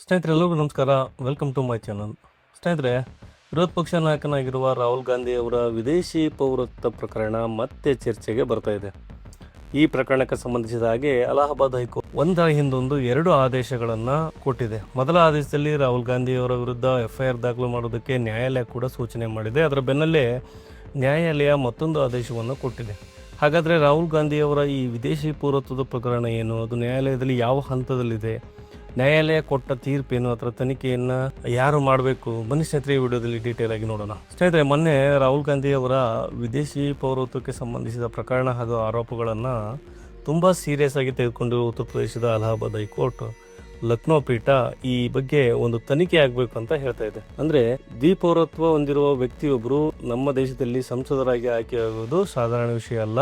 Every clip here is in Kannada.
ಸ್ನೇಹಿತರೆ ಎಲ್ಲರಿಗೂ ನಮಸ್ಕಾರ. Welcome to my channel. ಸ್ನೇಹಿತರೆ, ವಿರೋಧ ಪಕ್ಷ ನಾಯಕನಾಗಿರುವ ರಾಹುಲ್ ಗಾಂಧಿ ಅವರ ವಿದೇಶಿ ಪೌರತ್ವ ಪ್ರಕರಣ ಮತ್ತೆ ಚರ್ಚೆಗೆ ಬರ್ತಾ ಇದೆ. ಈ ಪ್ರಕರಣಕ್ಕೆ ಸಂಬಂಧಿಸಿದ ಹಾಗೆ ಅಲಹಾಬಾದ್ ಹೈಕೋರ್ಟ್ ಒಂದರ ಹಿಂದೊಂದು 2 ಆದೇಶಗಳನ್ನು ಕೊಟ್ಟಿದೆ. ಮೊದಲ ಆದೇಶದಲ್ಲಿ ರಾಹುಲ್ ಗಾಂಧಿ ಅವರ ವಿರುದ್ಧ FIR ದಾಖಲು ಮಾಡೋದಕ್ಕೆ ನ್ಯಾಯಾಲಯ ಕೂಡ ಸೂಚನೆ ಮಾಡಿದೆ. ಅದರ ಬೆನ್ನಲ್ಲೇ ನ್ಯಾಯಾಲಯ ಮತ್ತೊಂದು ಆದೇಶವನ್ನು ಕೊಟ್ಟಿದೆ. ಹಾಗಾದರೆ ರಾಹುಲ್ ಗಾಂಧಿ ಅವರ ಈ ವಿದೇಶಿ ಪೌರತ್ವದ ಪ್ರಕರಣ ಏನು, ಅದು ನ್ಯಾಯಾಲಯದಲ್ಲಿ ಯಾವ ಹಂತದಲ್ಲಿದೆ, ನ್ಯಾಯಾಲಯ ಕೊಟ್ಟ ತೀರ್ಪೇನು, ಅದರ ತನಿಖೆಯನ್ನು ಯಾರು ಮಾಡಬೇಕು, ಬನ್ನಿ ಸ್ನೇಹಿತರೆ ಈ ವಿಡಿಯೋದಲ್ಲಿ ಡೀಟೇಲ್ ಆಗಿ ನೋಡೋಣ. ಸ್ನೇಹಿತರೆ, ಮೊನ್ನೆ ರಾಹುಲ್ ಗಾಂಧಿ ಅವರ ವಿದೇಶಿ ಪೌರತ್ವಕ್ಕೆ ಸಂಬಂಧಿಸಿದ ಪ್ರಕರಣ ಹಾಗೂ ಆರೋಪಗಳನ್ನು ತುಂಬ ಸೀರಿಯಸ್ ಆಗಿ ತೆಗೆದುಕೊಂಡಿರುವ ಉತ್ತರ ಪ್ರದೇಶದ ಅಲಹಾಬಾದ್ ಹೈಕೋರ್ಟ್ ಲಕ್ನೋ ಪೀಠ ಈ ಬಗ್ಗೆ ಒಂದು ತನಿಖೆ ಆಗಬೇಕು ಅಂತ ಹೇಳ್ತಾ ಇದೆ. ಅಂದ್ರೆ ದ್ವಿಪೌರತ್ವ ಹೊಂದಿರುವ ವ್ಯಕ್ತಿಯೊಬ್ಬರು ನಮ್ಮ ದೇಶದಲ್ಲಿ ಸಂಸದರಾಗಿ ಆಯ್ಕೆಯಾಗುವುದು ಸಾಧಾರಣ ವಿಷಯ ಅಲ್ಲ.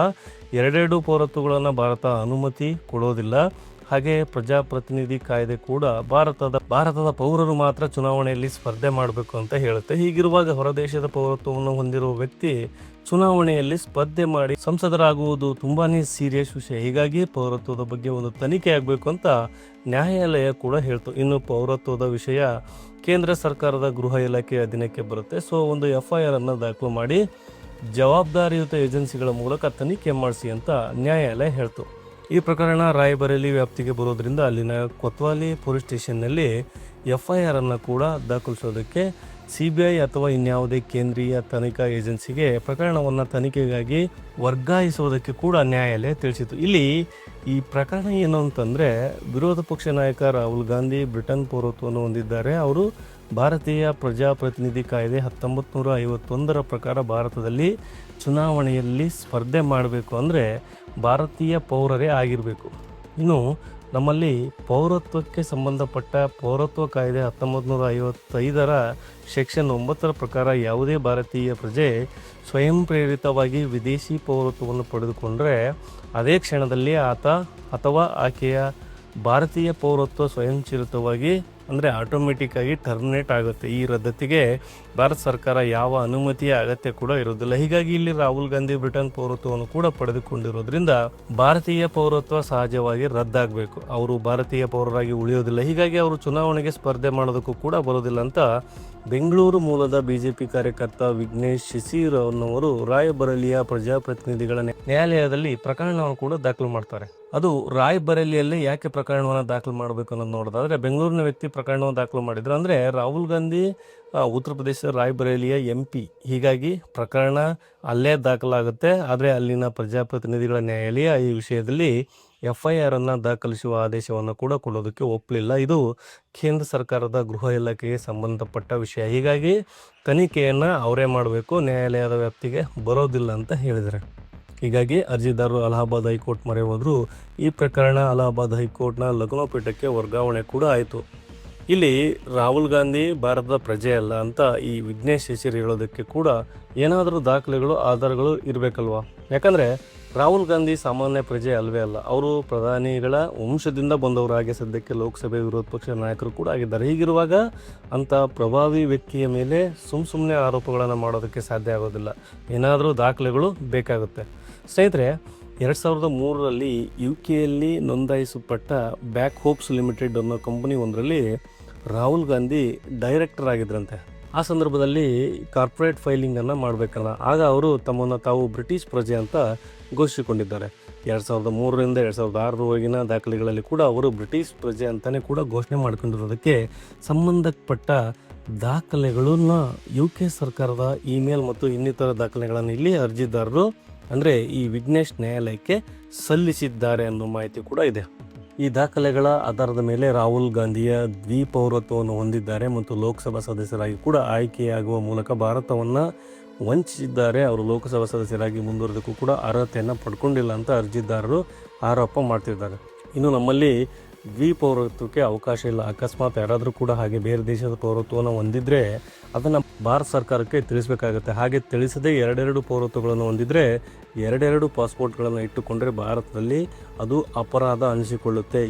2 ಪೌರತ್ವಗಳನ್ನು ಭಾರತ ಅನುಮತಿ ಕೊಡೋದಿಲ್ಲ. ಹಾಗೆ ಪ್ರಜಾಪ್ರತಿನಿಧಿ ಕಾಯ್ದೆ ಕೂಡ ಭಾರತದ ಪೌರರು ಮಾತ್ರ ಚುನಾವಣೆಯಲ್ಲಿ ಸ್ಪರ್ಧೆ ಮಾಡಬೇಕು ಅಂತ ಹೇಳುತ್ತೆ. ಹೀಗಿರುವಾಗ ಹೊರದೇಶದ ಪೌರತ್ವವನ್ನು ಹೊಂದಿರುವ ವ್ಯಕ್ತಿ ಚುನಾವಣೆಯಲ್ಲಿ ಸ್ಪರ್ಧೆ ಮಾಡಿ ಸಂಸದರಾಗುವುದು ತುಂಬಾನೇ ಸೀರಿಯಸ್ ವಿಷಯ. ಹೀಗಾಗಿ ಪೌರತ್ವದ ಬಗ್ಗೆ ಒಂದು ತನಿಖೆ ಆಗಬೇಕು ಅಂತ ನ್ಯಾಯಾಲಯ ಕೂಡ ಹೇಳ್ತು. ಇನ್ನು ಪೌರತ್ವದ ವಿಷಯ ಕೇಂದ್ರ ಸರ್ಕಾರದ ಗೃಹ ಇಲಾಖೆ ಅಧೀನಕ್ಕೆ ಬರುತ್ತೆ. ಸೊ ಒಂದು FIR ಅನ್ನು ದಾಖಲು ಮಾಡಿ ಜವಾಬ್ದಾರಿಯುತ ಏಜೆನ್ಸಿಗಳ ಮೂಲಕ ತನಿಖೆ ಮಾಡಿಸಿ ಅಂತ ನ್ಯಾಯಾಲಯ ಹೇಳ್ತು. ಈ ಪ್ರಕರಣ ರಾಯ್ಬರೇಲಿ ವ್ಯಾಪ್ತಿಗೆ ಬರೋದ್ರಿಂದ ಅಲ್ಲಿನ ಕೊತ್ವಾಲಿ ಪೊಲೀಸ್ ಸ್ಟೇಷನ್ನಲ್ಲಿ FIR ಅನ್ನು ಕೂಡ ದಾಖಲಿಸೋದಕ್ಕೆ CBI ಅಥವಾ ಇನ್ಯಾವುದೇ ಕೇಂದ್ರೀಯ ತನಿಖಾ ಏಜೆನ್ಸಿಗೆ ಪ್ರಕರಣವನ್ನು ತನಿಖೆಗಾಗಿ ವರ್ಗಾಯಿಸೋದಕ್ಕೆ ಕೂಡ ನ್ಯಾಯಾಲಯ ತಿಳಿಸಿತು. ಇಲ್ಲಿ ಈ ಪ್ರಕರಣ ಏನು ಅಂತಂದರೆ, ವಿರೋಧ ಪಕ್ಷ ನಾಯಕ ರಾಹುಲ್ ಗಾಂಧಿ ಬ್ರಿಟನ್ ಪೌರತ್ವವನ್ನು ಹೊಂದಿದ್ದಾರೆ. ಅವರು ಭಾರತೀಯ ಪ್ರಜಾಪ್ರತಿನಿಧಿ ಕಾಯ್ದೆ 1951ರ ಪ್ರಕಾರ ಭಾರತದಲ್ಲಿ ಚುನಾವಣೆಯಲ್ಲಿ ಸ್ಪರ್ಧೆ ಮಾಡಬೇಕು ಅಂದರೆ ಭಾರತೀಯ ಪೌರರೇ ಆಗಿರಬೇಕು. ಇನ್ನು ನಮ್ಮಲ್ಲಿ ಪೌರತ್ವಕ್ಕೆ ಸಂಬಂಧಪಟ್ಟ ಪೌರತ್ವ ಕಾಯ್ದೆ 1955ರ ಸೆಕ್ಷನ್ 9ರ ಪ್ರಕಾರ ಯಾವುದೇ ಭಾರತೀಯ ಪ್ರಜೆ ಸ್ವಯಂ ಪ್ರೇರಿತವಾಗಿ ವಿದೇಶಿ ಪೌರತ್ವವನ್ನು ಪಡೆದುಕೊಂಡರೆ ಅದೇ ಕ್ಷಣದಲ್ಲಿ ಆತ ಅಥವಾ ಆಕೆಯ ಭಾರತೀಯ ಪೌರತ್ವ ಸ್ವಯಂಚಾಲಿತವಾಗಿ ಅಂದರೆ ಆಟೋಮೆಟಿಕ್ ಆಗಿ ಟರ್ಮಿನೇಟ್ ಆಗುತ್ತೆ. ಈ ರದ್ದತಿಗೆ ಭಾರತ ಸರ್ಕಾರ ಯಾವ ಅನುಮತಿಯ ಅಗತ್ಯ ಕೂಡ ಇರೋದಿಲ್ಲ. ಹೀಗಾಗಿ ಇಲ್ಲಿ ರಾಹುಲ್ ಗಾಂಧಿ ಬ್ರಿಟನ್ ಪೌರತ್ವವನ್ನು ಕೂಡ ಪಡೆದುಕೊಂಡಿರೋದ್ರಿಂದ ಭಾರತೀಯ ಪೌರತ್ವ ಸಹಜವಾಗಿ ರದ್ದಾಗಬೇಕು. ಅವರು ಭಾರತೀಯ ಪೌರರಾಗಿ ಉಳಿಯೋದಿಲ್ಲ. ಹೀಗಾಗಿ ಅವರು ಚುನಾವಣೆಗೆ ಸ್ಪರ್ಧೆ ಮಾಡೋದಕ್ಕೂ ಕೂಡ ಬರೋದಿಲ್ಲ ಅಂತ ಬೆಂಗಳೂರು ಮೂಲದ BJP ಕಾರ್ಯಕರ್ತ ವಿಘ್ನೇಶ್ ಶಿಶಿರ್ ಅನ್ನೋರು ರಾಯ್ಬರೇಲಿಯ ಪ್ರಜಾಪ್ರತಿನಿಧಿಗಳ ನ್ಯಾಯಾಲಯದಲ್ಲಿ ಪ್ರಕರಣವನ್ನು ಕೂಡ ದಾಖಲು ಮಾಡ್ತಾರೆ. ಅದು ರಾಯ್ಬರೇಲಿಯಲ್ಲಿ ಯಾಕೆ ಪ್ರಕರಣವನ್ನು ದಾಖಲು ಮಾಡಬೇಕು ಅನ್ನೋದು ನೋಡೋದಾದ್ರೆ, ಬೆಂಗಳೂರಿನ ವ್ಯಕ್ತಿ ಪ್ರಕರಣವನ್ನು ದಾಖಲು ಮಾಡಿದ್ರು ಅಂದರೆ ರಾಹುಲ್ ಗಾಂಧಿ ಉತ್ತರ ಪ್ರದೇಶ ರಾಯ್ಬರೇಲಿಯ MP, ಹೀಗಾಗಿ ಪ್ರಕರಣ ಅಲ್ಲೇ ದಾಖಲಾಗುತ್ತೆ. ಆದರೆ ಅಲ್ಲಿನ ಪ್ರಜಾಪ್ರತಿನಿಧಿಗಳ ನ್ಯಾಯಾಲಯ ಈ ವಿಷಯದಲ್ಲಿ FIR ಅನ್ನು ದಾಖಲಿಸುವ ಆದೇಶವನ್ನು ಕೂಡ ಕೊಡೋದಕ್ಕೆ ಒಪ್ಪಲಿಲ್ಲ. ಇದು ಕೇಂದ್ರ ಸರ್ಕಾರದ ಗೃಹ ಇಲಾಖೆಗೆ ಸಂಬಂಧಪಟ್ಟ ವಿಷಯ. ಹೀಗಾಗಿ ತನಿಖೆಯನ್ನು ಅವರೇ ಮಾಡಬೇಕು, ನ್ಯಾಯಾಲಯದ ವ್ಯಾಪ್ತಿಗೆ ಬರೋದಿಲ್ಲ ಅಂತ ಹೇಳಿದ್ದಾರೆ. ಹೀಗಾಗಿ ಅರ್ಜಿದಾರರು ಅಲಹಾಬಾದ್ ಹೈಕೋರ್ಟ್ ಮೊರೆ ಹೋದ್ರು. ಈ ಪ್ರಕರಣ ಅಲಹಾಬಾದ್ ಹೈಕೋರ್ಟ್ನ ಲಕ್ನೋ ಪೀಠಕ್ಕೆ ವರ್ಗಾವಣೆ ಕೂಡ ಆಯಿತು. ಇಲ್ಲಿ ರಾಹುಲ್ ಗಾಂಧಿ ಭಾರತದ ಪ್ರಜೆ ಅಲ್ಲ ಅಂತ ಈ ವಿಘ್ನೇಶ್ ಶಿಶಿರ್ ಹೇಳೋದಕ್ಕೆ ಕೂಡ ಏನಾದರೂ ದಾಖಲೆಗಳು ಆಧಾರಗಳು ಇರಬೇಕಲ್ವಾ? ಯಾಕಂದರೆ ರಾಹುಲ್ ಗಾಂಧಿ ಸಾಮಾನ್ಯ ಪ್ರಜೆ ಅಲ್ವೇ ಅಲ್ಲ. ಅವರು ಪ್ರಧಾನಿಗಳ ವಂಶದಿಂದ ಬಂದವರು. ಹಾಗೆ ಸದ್ಯಕ್ಕೆ ಲೋಕಸಭೆ ವಿರೋಧ ಪಕ್ಷ ನಾಯಕರು ಕೂಡ ಆಗಿದ್ದಾರೆ. ಹೀಗಿರುವಾಗ ಅಂಥ ಪ್ರಭಾವಿ ವ್ಯಕ್ತಿಯ ಮೇಲೆ ಸುಮ್ಮನೆ ಆರೋಪಗಳನ್ನು ಮಾಡೋದಕ್ಕೆ ಸಾಧ್ಯ ಆಗೋದಿಲ್ಲ. ಏನಾದರೂ ದಾಖಲೆಗಳು ಬೇಕಾಗುತ್ತೆ. ಸ್ನೇಹಿತರೆ, 2003ರಲ್ಲಿ UKಯಲ್ಲಿ ನೋಂದಾಯಿಸಲ್ಪಟ್ಟ ಬ್ಯಾಕ್ ಹೋಪ್ಸ್ ಲಿಮಿಟೆಡ್ ಅನ್ನೋ ಕಂಪನಿ ಒಂದರಲ್ಲಿ ರಾಹುಲ್ ಗಾಂಧಿ ಡೈರೆಕ್ಟರ್ ಆಗಿದ್ರಂತೆ. ಆ ಸಂದರ್ಭದಲ್ಲಿ ಕಾರ್ಪೊರೇಟ್ ಫೈಲಿಂಗನ್ನು ಮಾಡಬೇಕಲ್ಲ, ಆಗ ಅವರು ತಮ್ಮನ್ನು ತಾವು ಬ್ರಿಟಿಷ್ ಪ್ರಜೆ ಅಂತ ಘೋಷಿಸಿಕೊಂಡಿದ್ದಾರೆ. 2003ರಿಂದ 2006ರವರೆಗಿನ ದಾಖಲೆಗಳಲ್ಲಿ ಕೂಡ ಅವರು ಬ್ರಿಟಿಷ್ ಪ್ರಜೆ ಅಂತಲೇ ಕೂಡ ಘೋಷಣೆ ಮಾಡಿಕೊಂಡಿರೋದಕ್ಕೆ ಸಂಬಂಧಪಟ್ಟ ದಾಖಲೆಗಳನ್ನು UK ಸರ್ಕಾರದ ಇಮೇಲ್ ಮತ್ತು ಇನ್ನಿತರ ದಾಖಲೆಗಳನ್ನು ಇಲ್ಲಿ ಅರ್ಜಿದಾರರು ಅಂದರೆ ಈ ವಿಘ್ನೇಶ್ ನ್ಯಾಯಾಲಯಕ್ಕೆ ಸಲ್ಲಿಸಿದ್ದಾರೆ ಅನ್ನೋ ಮಾಹಿತಿ ಕೂಡ ಇದೆ. ಈ ದಾಖಲೆಗಳ ಆಧಾರದ ಮೇಲೆ ರಾಹುಲ್ ಗಾಂಧಿಯ ದ್ವಿಪೌರತ್ವವನ್ನು ಹೊಂದಿದ್ದಾರೆ ಮತ್ತು ಲೋಕಸಭಾ ಸದಸ್ಯರಾಗಿ ಕೂಡ ಆಯ್ಕೆಯಾಗುವ ಮೂಲಕ ಭಾರತವನ್ನು ವಂಚಿಸಿದ್ದಾರೆ. ಅವರು ಲೋಕಸಭಾ ಸದಸ್ಯರಾಗಿ ಮುಂದುವರೆದಕ್ಕೂ ಕೂಡ ಅರ್ಹತೆಯನ್ನು ಪಡ್ಕೊಂಡಿಲ್ಲ ಅಂತ ಅರ್ಜಿದಾರರು ಆರೋಪ ಮಾಡ್ತಿದ್ದಾರೆ. ಇನ್ನು ನಮ್ಮಲ್ಲಿ ದ್ವಿಪೌರತ್ವಕ್ಕೆ ಅವಕಾಶ ಇಲ್ಲ. ಅಕಸ್ಮಾತ್ ಯಾರಾದರೂ ಕೂಡ ಹಾಗೆ ಬೇರೆ ದೇಶದ ಪೌರತ್ವವನ್ನು ಹೊಂದಿದ್ರೆ ಅದನ್ನು ಭಾರತ ಸರ್ಕಾರಕ್ಕೆ ತಿಳಿಸಬೇಕಾಗುತ್ತೆ. ಹಾಗೆ ತಿಳಿಸದೆ 2 ಪೌರತ್ವಗಳನ್ನು ಹೊಂದಿದ್ರೆ 2 ಪಾಸ್ಪೋರ್ಟ್ಗಳನ್ನು ಇಟ್ಟುಕೊಂಡ್ರೆ ಭಾರತದಲ್ಲಿ ಅದು ಅಪರಾಧ ಅನಿಸಿಕೊಳ್ಳುತ್ತೆ.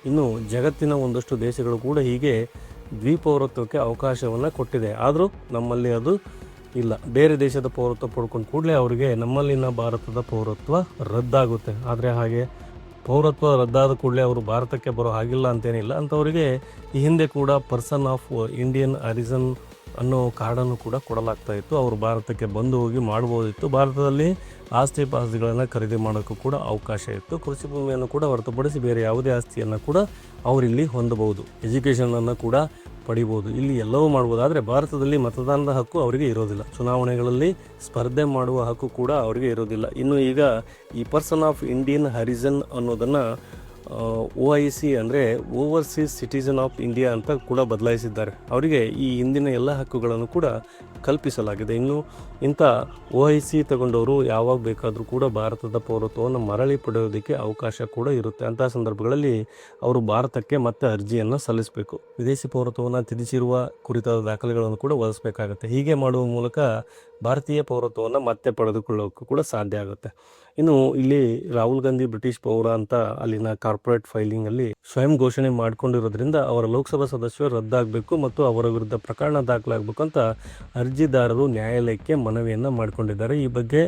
ಇನ್ನು ಜಗತ್ತಿನ ಒಂದಷ್ಟು ದೇಶಗಳು ಕೂಡ ಹೀಗೆ ದ್ವಿಪೌರತ್ವಕ್ಕೆ ಅವಕಾಶವನ್ನು ಕೊಟ್ಟಿದೆ. ಆದರೂ ನಮ್ಮಲ್ಲಿ ಅದು ಇಲ್ಲ. ಬೇರೆ ದೇಶದ ಪೌರತ್ವ ಪಡ್ಕೊಂಡು ಕೂಡಲೇ ಅವರಿಗೆ ನಮ್ಮಲ್ಲಿನ ಭಾರತದ ಪೌರತ್ವ ರದ್ದಾಗುತ್ತೆ. ಆದರೆ ಹಾಗೆ ಪೌರತ್ವ ರದ್ದಾದ ಕೂಡಲೇ ಅವರು ಭಾರತಕ್ಕೆ ಬರೋ ಹಾಗಿಲ್ಲ ಅಂತೇನಿಲ್ಲ. ಅಂಥವರಿಗೆ ಈ ಹಿಂದೆ ಕೂಡ ಪರ್ಸನ್ ಆಫ್ ಇಂಡಿಯನ್ ಆರಿಜಿನ್ ಅನ್ನೋ ಕಾರ್ಡನ್ನು ಕೂಡ ಕೊಡಲಾಗ್ತಾ ಇತ್ತು. ಅವರು ಭಾರತಕ್ಕೆ ಬಂದು ಹೋಗಿ ಮಾಡ್ಬೋದಿತ್ತು. ಭಾರತದಲ್ಲಿ ಆಸ್ತಿ ಪಾಸ್ತಿಗಳನ್ನು ಖರೀದಿ ಮಾಡೋಕ್ಕೂ ಕೂಡ ಅವಕಾಶ ಇತ್ತು. ಕೃಷಿ ಭೂಮಿಯನ್ನು ಕೂಡ ಹೊರತುಪಡಿಸಿ ಬೇರೆ ಯಾವುದೇ ಆಸ್ತಿಯನ್ನು ಕೂಡ ಅವರಿಲ್ಲಿ ಹೊಂದಬಹುದು. ಎಜುಕೇಷನನ್ನು ಕೂಡ ಪಡಿಬೋದು. ಇಲ್ಲಿ ಎಲ್ಲವೂ ಮಾಡ್ಬೋದು. ಆದರೆ ಭಾರತದಲ್ಲಿ ಮತದಾನದ ಹಕ್ಕು ಅವರಿಗೆ ಇರೋದಿಲ್ಲ. ಚುನಾವಣೆಗಳಲ್ಲಿ ಸ್ಪರ್ಧೆ ಮಾಡುವ ಹಕ್ಕು ಕೂಡ ಅವರಿಗೆ ಇರೋದಿಲ್ಲ. ಇನ್ನು ಈಗ ಈ ಪರ್ಸನ್ ಆಫ್ ಇಂಡಿಯನ್ ಹರಿಜನ್ ಅನ್ನೋದನ್ನು OIC ಅಂದರೆ ಓವರ್ಸೀಸ್ ಸಿಟಿಸನ್ ಆಫ್ ಇಂಡಿಯಾ ಅಂತ ಕೂಡ ಬದಲಾಯಿಸಿದ್ದಾರೆ. ಅವರಿಗೆ ಈ ಹಿಂದಿನ ಎಲ್ಲ ಹಕ್ಕುಗಳನ್ನು ಕೂಡ ಕಲ್ಪಿಸಲಾಗಿದೆ. ಇನ್ನು ಇಂಥ OIC ತಗೊಂಡವರು ಯಾವಾಗ ಬೇಕಾದರೂ ಕೂಡ ಭಾರತದ ಪೌರತ್ವವನ್ನು ಮರಳಿ ಪಡೆಯೋದಕ್ಕೆ ಅವಕಾಶ ಕೂಡ ಇರುತ್ತೆ. ಅಂತಹ ಸಂದರ್ಭಗಳಲ್ಲಿ ಅವರು ಭಾರತಕ್ಕೆ ಮತ್ತೆ ಅರ್ಜಿಯನ್ನು ಸಲ್ಲಿಸಬೇಕು. ವಿದೇಶಿ ಪೌರತ್ವವನ್ನು ತ್ಯಜಿಸಿರುವ ಕುರಿತಾದ ದಾಖಲೆಗಳನ್ನು ಕೂಡ ಒದಗಿಸಬೇಕಾಗುತ್ತೆ. ಹೀಗೆ ಮಾಡುವ ಮೂಲಕ ಭಾರತೀಯ ಪೌರತ್ವವನ್ನು ಮತ್ತೆ ಪಡೆದುಕೊಳ್ಳೋಕ್ಕೂ ಕೂಡ ಸಾಧ್ಯ ಆಗುತ್ತೆ. ಇನ್ನು ಇಲ್ಲಿ ರಾಹುಲ್ ಗಾಂಧಿ ಬ್ರಿಟಿಷ್ ಪೌರ ಅಂತ ಅಲ್ಲಿನ ಕಾರ್ಪೊರೇಟ್ ಫೈಲಿಂಗಲ್ಲಿ ಸ್ವಯಂ ಘೋಷಣೆ ಮಾಡಿಕೊಂಡಿರೋದ್ರಿಂದ ಅವರ ಲೋಕಸಭಾ ಸದಸ್ಯರು ರದ್ದಾಗಬೇಕು ಮತ್ತು ಅವರ ವಿರುದ್ಧ ಪ್ರಕರಣ ದಾಖಲಾಗಬೇಕು ಅಂತ ಅರ್ಜಿದಾರರು ನ್ಯಾಯಾಲಯಕ್ಕೆ ಮನವಿಯನ್ನು ಮಾಡಿಕೊಂಡಿದ್ದಾರೆ. ಈ ಬಗ್ಗೆ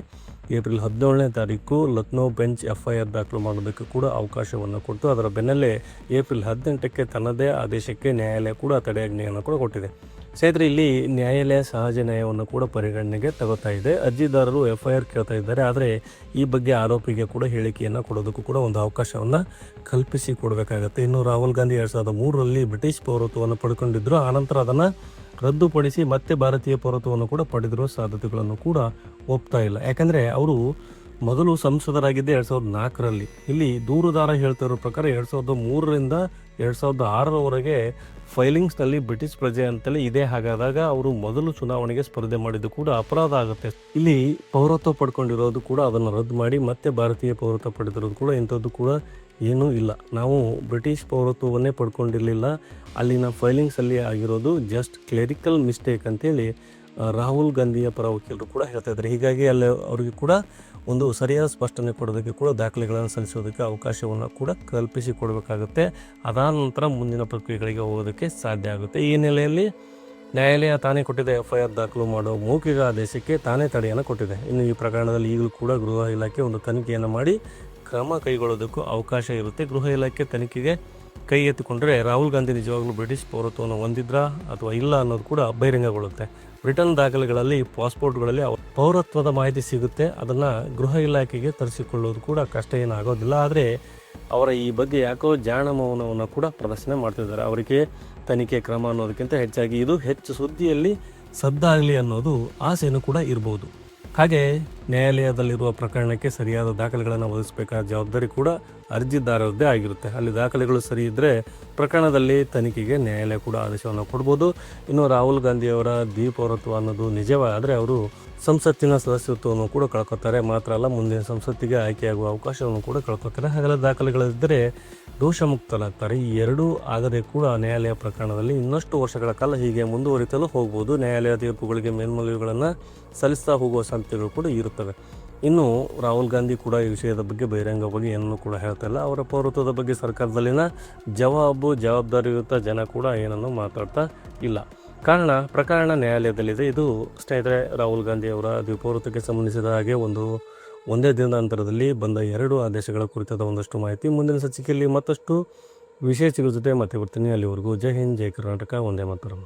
ಏಪ್ರಿಲ್ 17ನೇ ತಾರೀಕು ಲಕ್ನೋ ಬೆಂಚ್ FIR ದಾಖಲು ಮಾಡೋದಕ್ಕೆ ಕೂಡ ಅವಕಾಶವನ್ನು ಕೊಟ್ಟು ಅದರ ಬೆನ್ನಲ್ಲೇ ಏಪ್ರಿಲ್ 18ಕ್ಕೆ ತನ್ನದೇ ಆದೇಶಕ್ಕೆ ನ್ಯಾಯಾಲಯ ಕೂಡ ತಡೆಯಾಜ್ಞೆಯನ್ನು ಕೂಡ ಕೊಟ್ಟಿದೆ. ಸ್ನೇಹಿತರೆ, ಇಲ್ಲಿ ನ್ಯಾಯಾಲಯ ಸಹಜ ನ್ಯಾಯವನ್ನು ಕೂಡ ಪರಿಗಣನೆಗೆ ತಗೋತಾ ಇದೆ. ಅರ್ಜಿದಾರರು FIR ಕೇಳ್ತಾ ಇದ್ದಾರೆ. ಆದರೆ ಈ ಬಗ್ಗೆ ಆರೋಪಿಗೆ ಕೂಡ ಹೇಳಿಕೆಯನ್ನು ಕೊಡೋದಕ್ಕೂ ಕೂಡ ಒಂದು ಅವಕಾಶವನ್ನು ಕಲ್ಪಿಸಿ ಕೊಡಬೇಕಾಗತ್ತೆ. ಇನ್ನು ರಾಹುಲ್ ಗಾಂಧಿ 2003ರಲ್ಲಿ ಬ್ರಿಟಿಷ್ ಪೌರತ್ವವನ್ನು ಪಡ್ಕೊಂಡಿದ್ದರು. ಆನಂತರ ಅದನ್ನು ರದ್ದುಪಡಿಸಿ ಮತ್ತೆ ಭಾರತೀಯ ಪೌರತ್ವವನ್ನು ಕೂಡ ಪಡೆದಿರುವ ಸಾಧ್ಯತೆಗಳನ್ನು ಕೂಡ ಒಪ್ತಾ ಇಲ್ಲ. ಯಾಕಂದರೆ ಅವರು ಮೊದಲು ಸಂಸದರಾಗಿದ್ದೇ 2004ರಲ್ಲಿ. ಇಲ್ಲಿ ದೂರುದಾರ ಹೇಳ್ತಾ ಇರೋ ಪ್ರಕಾರ 2003ರಿಂದ 2006ರವರೆಗೆ ಫೈಲಿಂಗ್ಸ್ನಲ್ಲಿ ಬ್ರಿಟಿಷ್ ಪ್ರಜೆ ಅಂತಲೇ ಇದೆ. ಹಾಗಾದಾಗ ಅವರು ಮೊದಲು ಚುನಾವಣೆಗೆ ಸ್ಪರ್ಧೆ ಮಾಡಿದ್ದು ಕೂಡ ಅಪರಾಧ ಆಗುತ್ತೆ. ಇಲ್ಲಿ ಪೌರತ್ವ ಪಡ್ಕೊಂಡಿರೋದು ಕೂಡ ಅದನ್ನು ರದ್ದು ಮಾಡಿ ಮತ್ತೆ ಭಾರತೀಯ ಪೌರತ್ವ ಪಡೆದಿರೋದು ಕೂಡ ಇಂಥದ್ದು ಕೂಡ ಏನೂ ಇಲ್ಲ. ನಾವು ಬ್ರಿಟಿಷ್ ಪೌರತ್ವವನ್ನೇ ಪಡ್ಕೊಂಡಿರಲಿಲ್ಲ, ಅಲ್ಲಿನ ಫೈಲಿಂಗ್ಸಲ್ಲಿ ಆಗಿರೋದು ಜಸ್ಟ್ ಕ್ಲೆರಿಕಲ್ ಮಿಸ್ಟೇಕ್ ಅಂತೇಳಿ ರಾಹುಲ್ ಗಾಂಧಿಯ ಪರ ವಕೀಲರು ಕೂಡ ಹೇಳ್ತಾ ಇದ್ದಾರೆ. ಹೀಗಾಗಿ ಅಲ್ಲಿ ಅವರಿಗೆ ಕೂಡ ಒಂದು ಸರಿಯಾದ ಸ್ಪಷ್ಟನೆ ಕೊಡೋದಕ್ಕೆ ಕೂಡ ದಾಖಲೆಗಳನ್ನು ಸಲ್ಲಿಸೋದಕ್ಕೆ ಅವಕಾಶವನ್ನು ಕೂಡ ಕಲ್ಪಿಸಿ ಕೊಡಬೇಕಾಗುತ್ತೆ. ಅದಾದ ನಂತರ ಮುಂದಿನ ಪ್ರಕ್ರಿಯೆಗಳಿಗೆ ಹೋಗೋದಕ್ಕೆ ಸಾಧ್ಯ ಆಗುತ್ತೆ. ಈ ಹಿನ್ನೆಲೆಯಲ್ಲಿ ನ್ಯಾಯಾಲಯ ತಾನೇ ಕೊಟ್ಟಿದ್ದ FIR ದಾಖಲು ಮಾಡೋ ಮೌಖಿಕ ಆದೇಶಕ್ಕೆ ತಾನೇ ತಡೆಯನ್ನು ಕೊಟ್ಟಿದೆ. ಇನ್ನು ಈ ಪ್ರಕರಣದಲ್ಲಿ ಈಗಲೂ ಕೂಡ ಗೃಹ ಇಲಾಖೆ ಒಂದು ತನಿಖೆಯನ್ನು ಮಾಡಿ ಕ್ರಮ ಕೈಗೊಳ್ಳೋದಕ್ಕೂ ಅವಕಾಶ ಇರುತ್ತೆ. ಗೃಹ ಇಲಾಖೆ ತನಿಖೆಗೆ ಕೈ ಎತ್ತಿಕೊಂಡ್ರೆ ರಾಹುಲ್ ಗಾಂಧಿ ನಿಜವಾಗ್ಲೂ ಬ್ರಿಟಿಷ್ ಪೌರತ್ವವನ್ನು ಹೊಂದಿದ್ರಾ ಅಥವಾ ಇಲ್ಲ ಅನ್ನೋದು ಕೂಡ ಬಹಿರಂಗಗೊಳ್ಳುತ್ತೆ. ಬ್ರಿಟನ್ ದಾಖಲೆಗಳಲ್ಲಿ, ಪಾಸ್ಪೋರ್ಟ್ಗಳಲ್ಲಿ ಪೌರತ್ವದ ಮಾಹಿತಿ ಸಿಗುತ್ತೆ. ಅದನ್ನು ಗೃಹ ಇಲಾಖೆಗೆ ತರಿಸಿಕೊಳ್ಳೋದು ಕೂಡ ಕಷ್ಟ ಏನಾಗೋದಿಲ್ಲ. ಆದರೆ ಅವರ ಈ ಬಗ್ಗೆ ಯಾಕೋ ಜಾಣ ಮೌನವನ್ನು ಕೂಡ ಪ್ರದರ್ಶನ ಮಾಡ್ತಿದ್ದಾರೆ. ಅವರಿಗೆ ತನಿಖೆ ಕ್ರಮ ಅನ್ನೋದಕ್ಕಿಂತ ಹೆಚ್ಚಾಗಿ ಇದು ಹೆಚ್ಚು ಸುದ್ದಿಯಲ್ಲಿ ಸದ್ದಾಗಲಿ ಅನ್ನೋದು ಆಸೆಯೂ ಕೂಡ ಇರ್ಬೋದು. ಹಾಗೆ ನ್ಯಾಯಾಲಯದಲ್ಲಿರುವ ಪ್ರಕರಣಕ್ಕೆ ಸರಿಯಾದ ದಾಖಲೆಗಳನ್ನು ಒದಗಿಸಬೇಕಾದ ಜವಾಬ್ದಾರಿ ಕೂಡ ಅರ್ಜಿದಾರರದ್ದೇ ಆಗಿರುತ್ತೆ. ಅಲ್ಲಿ ದಾಖಲೆಗಳು ಸರಿ ಇದ್ದರೆ ಪ್ರಕರಣದಲ್ಲಿ ತನಿಖೆಗೆ ನ್ಯಾಯಾಲಯ ಕೂಡ ಆದೇಶವನ್ನು ಕೊಡ್ಬೋದು. ಇನ್ನು ರಾಹುಲ್ ಗಾಂಧಿಯವರ ದ್ವಿಪೌರತ್ವ ಅನ್ನೋದು ನಿಜವಾದರೆ ಅವರು ಸಂಸತ್ತಿನ ಸದಸ್ಯತ್ವವನ್ನು ಕೂಡ ಕಳ್ಕೊತಾರೆ. ಮಾತ್ರ ಅಲ್ಲ, ಮುಂದಿನ ಸಂಸತ್ತಿಗೆ ಆಯ್ಕೆಯಾಗುವ ಅವಕಾಶವನ್ನು ಕೂಡ ಕಳ್ಕೊತಾರೆ. ಹಾಗೆಲ್ಲ ದಾಖಲೆಗಳಿದ್ದರೆ ದೋಷಮುಕ್ತರಾಗ್ತಾರೆ. ಈ ಎರಡೂ ಆಗದೆ ಕೂಡ ನ್ಯಾಯಾಲಯ ಪ್ರಕರಣದಲ್ಲಿ ಇನ್ನಷ್ಟು ವರ್ಷಗಳ ಕಾಲ ಹೀಗೆ ಮುಂದುವರಿತಲು ಹೋಗ್ಬೋದು. ನ್ಯಾಯಾಲಯ ತೀರ್ಪುಗಳಿಗೆ ಮೇಲ್ಮನವಿಗಳನ್ನು ಸಲ್ಲಿಸ್ತಾ ಹೋಗುವ ಸಾಧ್ಯತೆಗಳು ಕೂಡ ಇರುತ್ತವೆ. ಇನ್ನು ರಾಹುಲ್ ಗಾಂಧಿ ಕೂಡ ಈ ವಿಷಯದ ಬಗ್ಗೆ ಬಹಿರಂಗವಾಗಿ ಏನನ್ನೂ ಕೂಡ ಹೇಳ್ತಾ ಇಲ್ಲ. ಅವರ ಪೌರತ್ವದ ಬಗ್ಗೆ ಸರ್ಕಾರದಲ್ಲಿನ ಜವಾಬ್ದಾರಿಯುತ ಜನ ಕೂಡ ಏನನ್ನೂ ಮಾತಾಡ್ತಾ ಇಲ್ಲ. ಕಾರಣ ಪ್ರಕರಣ ನ್ಯಾಯಾಲಯದಲ್ಲಿದೆ. ಇದು ಸ್ನೇಹಿತರೆ, ರಾಹುಲ್ ಗಾಂಧಿ ಅವರ ದ್ವಿಪೌರತ್ವಕ್ಕೆ ಸಂಬಂಧಿಸಿದ ಹಾಗೆ ಒಂದೇ ದಿನದ ಅಂತರದಲ್ಲಿ ಬಂದ 2 ಆದೇಶಗಳ ಕುರಿತಾದ ಒಂದಷ್ಟು ಮಾಹಿತಿ. ಮುಂದಿನ ಸಂಚಿಕೆಯಲ್ಲಿ ಮತ್ತಷ್ಟು ವಿಶೇಷಗಳ ಜೊತೆ ಮತ್ತೆ ಬರ್ತೀನಿ. ಅಲ್ಲಿವರೆಗೂ ಜೈ ಹಿಂದ್, ಜೈ ಕರ್ನಾಟಕ, ವಂದೇ ಮಾತರಂ.